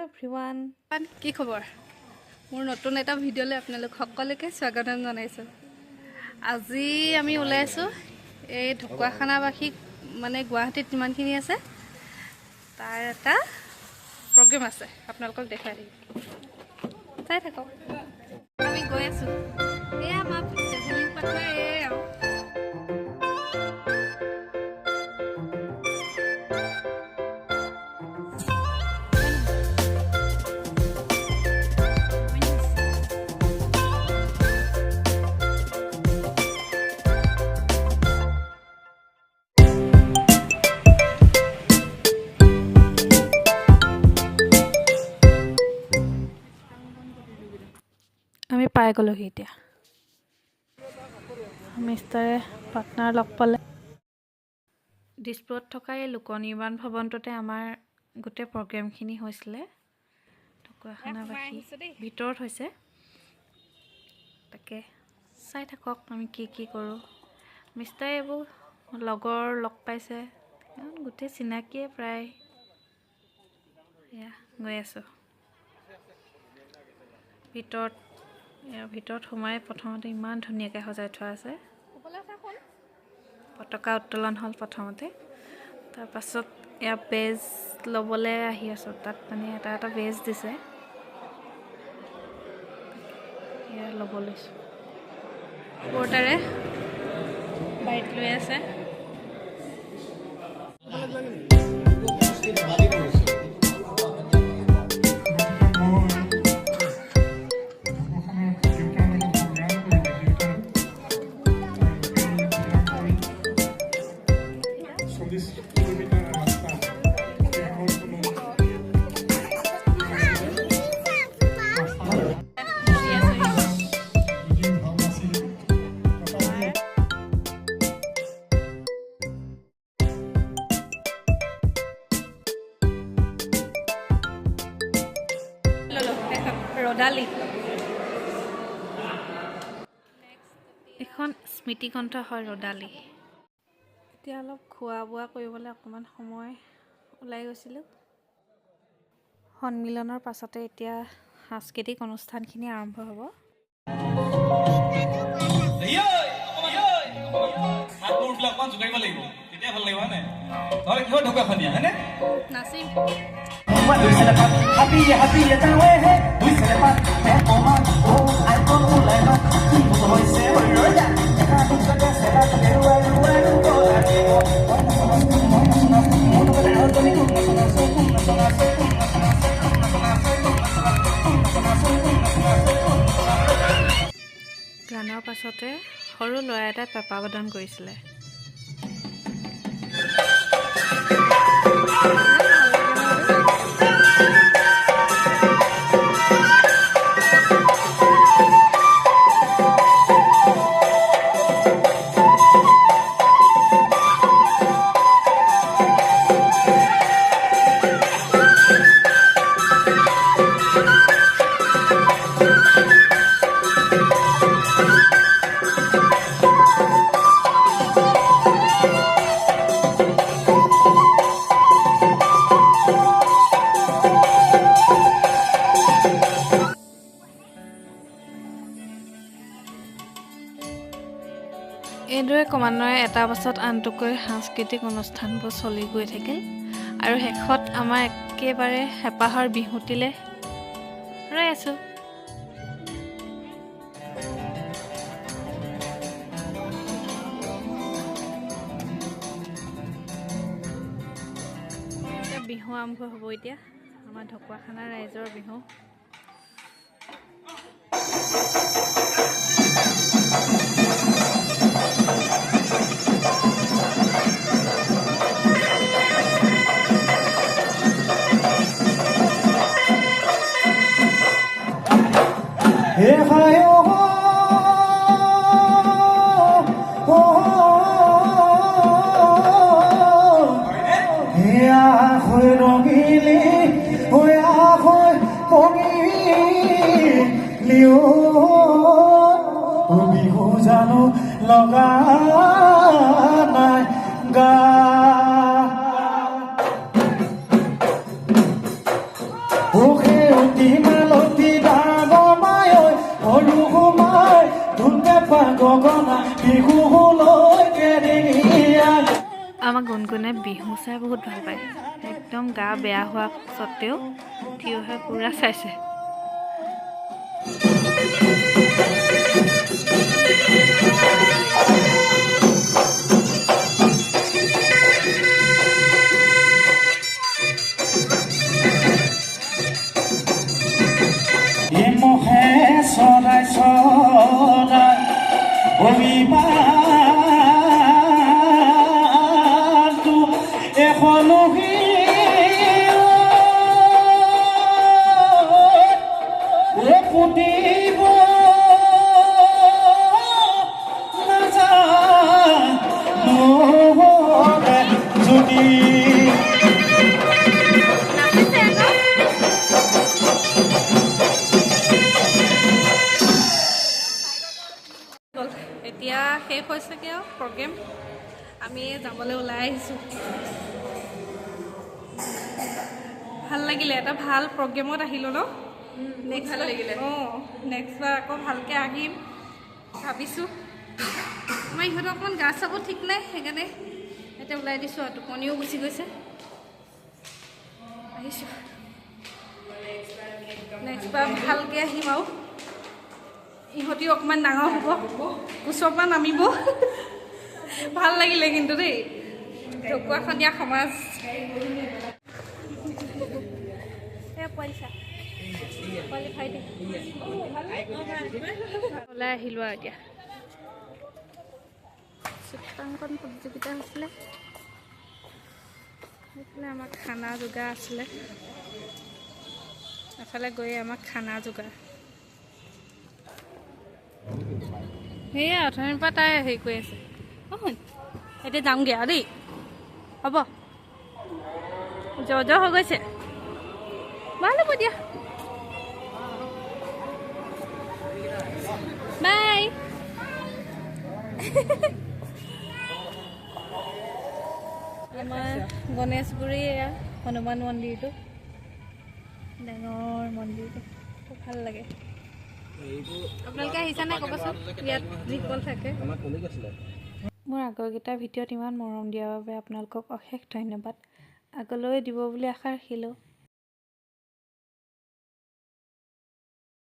Everyone, কি খবৰ? মোৰ নতুন এটা ভিডিঅ'লৈ আপোনালোক সকলোকে স্বাগতম জনাইছোঁ। আজি আমি ওলাইছোঁ এই ঢকুৱাখানাবাসীক মানে গুৱাহাটীত যিমানখিনি আছে তাৰ এটা প্ৰগ্ৰেম আছে, আপোনালোকক দেখাই দিম, চাই থাকক। আমি গৈ আছোঁ, এয়া আমাৰ ট্ৰেভেলিং পাৰ্টনাৰ এয়া আৰু আমি পাই গ'লোহি। এতিয়া মিষ্টাৰে পাৰ্টনাৰ লগ পালে। দিছপুৰত থকা এই লোক নিৰ্মাণ ভৱনটোতে আমাৰ গোটেই প্ৰগ্ৰেমখিনি হৈছিলে। ঢকুৱাখানাবাসী ভিতৰত হৈছে, তাকে চাই থাকক আমি কি কি কৰোঁ। মিষ্টাৰে এইবোৰ লগৰ লগ পাইছে, গোটেই চিনাকিয়ে প্ৰায়। এয়া গৈ আছোঁ ভিতৰত। ইয়াৰ ভিতৰত সোমাই প্ৰথমতে ইমান ধুনীয়াকৈ সজাই থোৱা আছে। পতাকা উত্তোলন হ'ল প্ৰথমতে, তাৰপাছত এয়া বেজ ল'বলৈ আহি আছোঁ। তাত মানে এটা এটা বেজ দিছে, এয়া ল'ব লৈছোঁ। পৰ্টাৰে বাইক লৈ আছে। ৰদালি এখন স্মৃতিগ্ৰন্থ হয় ৰদালি। এতিয়া অলপ খোৱা বোৱা কৰিবলৈ অকণমান সময় ওলাই গৈছিলোঁ। সন্মিলনৰ পাছতে এতিয়া সাংস্কৃতিক অনুষ্ঠানখিনি আৰম্ভ হ'ব। নাচিম গানৰ পাছতে সৰু ল'ৰা এটাই পেঁপা বাদন কৰিছিলে। এইদৰে ক্ৰমান্বয়ে এটা পাছত আনটোকৈ সাংস্কৃতিক অনুষ্ঠানবোৰ চলি গৈ থাকিল আৰু শেষত আমাৰ একেবাৰে হেঁপাহৰ বিহুটিলে ৰৈ আছোঁ। বিহু আৰম্ভ হ'ব এতিয়া, আমাৰ ঢকুৱাখানা ৰাইজৰ বিহু। বিহু জানো লগা নাই গা গগনা বিহুলৈকে দিয়া আমাৰ গুণগুণে বিহু চাই বহুত ভাল পায় একদম গা বেয়া হোৱা স্বত্তেও থিয় হৈ পুৰা চাইছে মহে চৰাই চৰাই অভিমানটো এখনহি পুতিব নাজানো যদি এতিয়া শেষ হৈছেগৈ আৰু প্ৰগ্ৰেম আমি যাবলৈ ওলাই আহিছোঁ ভাল লাগিলে এটা ভাল প্ৰগ্ৰেমত আহিলোঁ ন নেক্সট ভাল লাগিলে নেক্সট বাৰ আকৌ ভালকৈ আহিম ভাবিছোঁ আমাৰ ইহঁতৰ অকণমান গা চাব ঠিক নাই সেইকাৰণে এতিয়া ওলাই দিছোঁ আৰু টোপনিও গুচি গৈছে আহিছোঁ নেক্সট বাৰ ভালকৈ আহিম আৰু ইহঁতিও অকণমান ডাঙৰ হ'ব ওচৰৰ পৰা নামিব ভাল লাগিলে কিন্তু দেই ঢকুৱা সন্ধিয়া সমাজ ওলাই আহিলোঁ আৰু এতিয়া চিত্ৰাংকন প্ৰতিযোগিতা হৈছিলে সেইফালে আমাক খানা যোগাৰ আছিলে এফালে গৈ আমাক খানা যোগাৰ সেয়া অথনিৰ পৰা তাই হেৰি কৰি আছে এতিয়া যামগৈ আৰু দেই হ'ব জ্বৰ হৈ গৈছে ভাল হ'ব দিয়া বাই আমাৰ গণেশগুৰি এয়া হনুমান মন্দিৰটো ডাঙৰ মন্দিৰটো খুব ভাল লাগে আপোনালোকে আহিছেনে ক'বচোন ইয়াত ৰিকল থাকে মোৰ আগৰকেইটা ভিডিঅ'ত ইমান মৰম দিয়াৰ বাবে আপোনালোকক অশেষ ধন্যবাদ আগলৈ দিব বুলি আশা ৰাখিলোঁ